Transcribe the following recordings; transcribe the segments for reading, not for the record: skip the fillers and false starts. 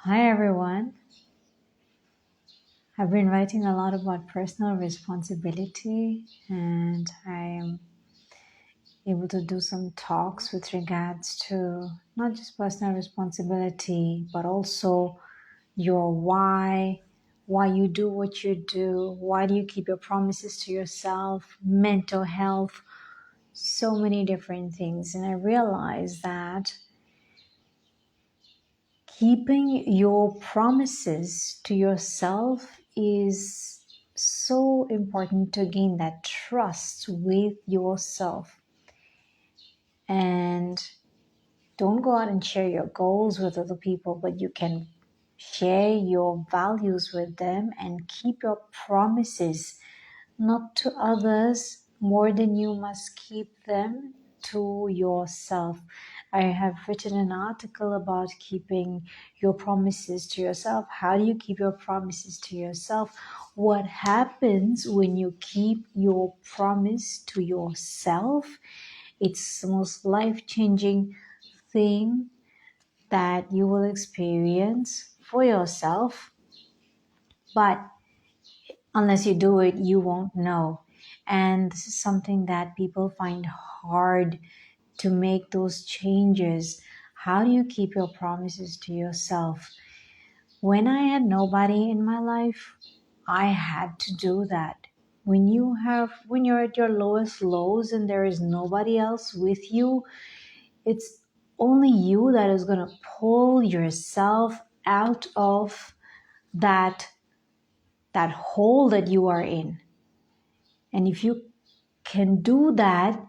Hi everyone. I've been writing a lot about personal responsibility and I am able to do some talks with regards to not just personal responsibility but also your why you do what you do, why do you keep your promises to yourself, mental health, so many different things. And I realized that keeping your promises to yourself is so important to gain that trust with yourself. And don't go out and share your goals with other people, but you can share your values with them and keep your promises not to others more than you must keep them to yourself. I have written an article about keeping your promises to yourself. How do you keep your promises to yourself? What happens when you keep your promise to yourself? It's the most life-changing thing that you will experience for yourself, but unless you do it, you won't know. And this is something that people find hard to make those changes. How do you keep your promises to yourself? When I had nobody in my life, I had to do that. When you're at your lowest lows and there is nobody else with you, it's only you that is going to pull yourself out of that that hole that you are in. And if you can do that,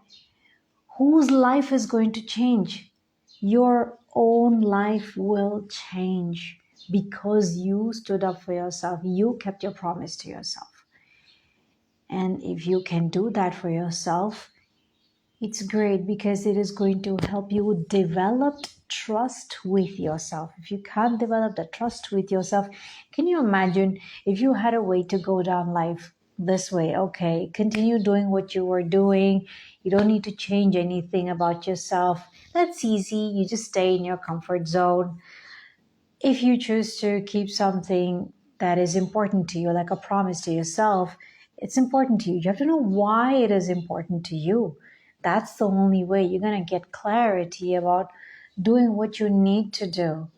whose life is going to change? Your own life will change because you stood up for yourself. You kept your promise to yourself. And if you can do that for yourself, it's great because it is going to help you develop trust with yourself. If you can't develop the trust with yourself, can you imagine if you had a way to go down life this way? Okay, continue doing what you were doing. You don't need to change anything about yourself. That's easy. You just stay in your comfort zone. If you choose to keep something that is important to you, like a promise to yourself, it's important to you. You have to know why it is important to you. That's the only way you're going to get clarity about doing what you need to do.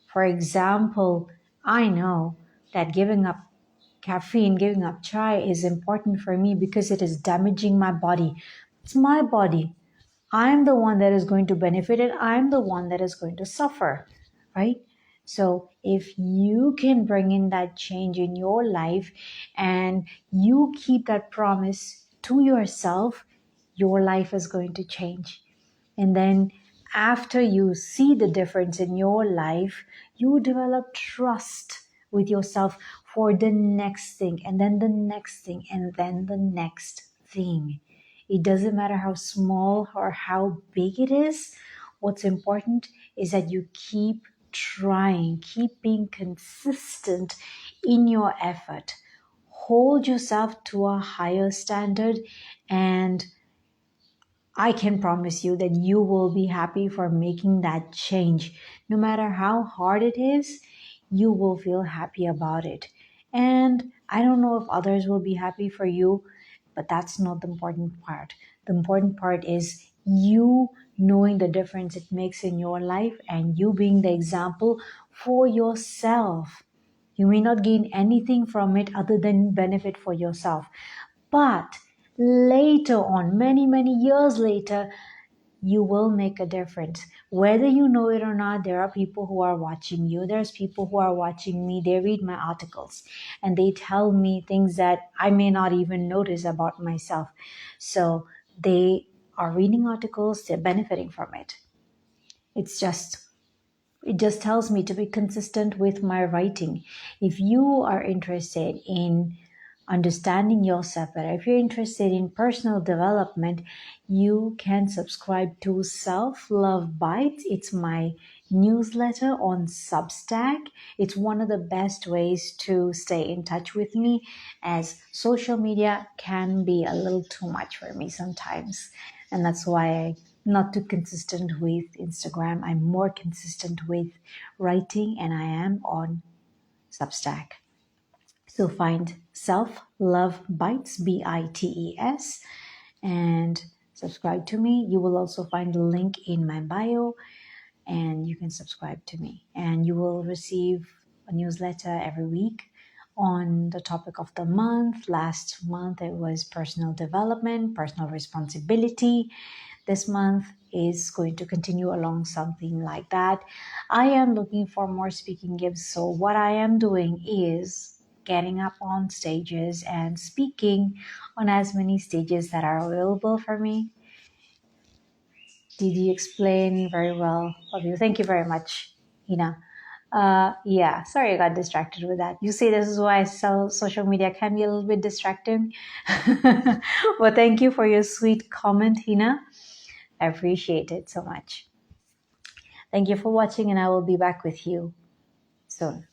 For example, I know that giving up caffeine, giving up chai is important for me because it is damaging my body. It's my body. I'm the one that is going to benefit it. I'm the one that is going to suffer, right? So if you can bring in that change in your life and you keep that promise to yourself, your life is going to change. And then after you see the difference in your life, you develop trust with yourself for the next thing, and then the next thing, and then the next thing. It doesn't matter how small or how big it is. What's important is that you keep trying, keep being consistent in your effort. Hold yourself to a higher standard, and I can promise you that you will be happy for making that change. No matter how hard it is, you will feel happy about it. And I don't know if others will be happy for you, but that's not the important part. The important part is you knowing the difference it makes in your life and you being the example for yourself. You may not gain anything from it other than benefit for yourself. But later on, many, many years later, you will make a difference. Whether you know it or not, there are people who are watching you. There's people who are watching me. They read my articles and they tell me things that I may not even notice about myself. So they are reading articles, they're benefiting from it. It just tells me to be consistent with my writing. If you are interested in understanding yourself better, if you're interested in personal development, you can subscribe to Self Love Bites. It's my newsletter on Substack. It's one of the best ways to stay in touch with me, as social media can be a little too much for me sometimes. And that's why I not too consistent with Instagram. I'm more consistent with writing, and I am on Substack. So find Self Love Bites, Bites, and subscribe to me. You will also find the link in my bio, and you can subscribe to me. And you will receive a newsletter every week on the topic of the month. Last month it was personal development, personal responsibility. This month is going to continue along something like that. I am looking for more speaking gigs. So what I am doing is getting up on stages and speaking on as many stages that are available for me. Did you explain very well? Love you. Thank you very much, Hina. Yeah, sorry I got distracted with that. You see, this is why social media can be a little bit distracting. Well, thank you for your sweet comment, Hina. I appreciate it so much. Thank you for watching, and I will be back with you soon.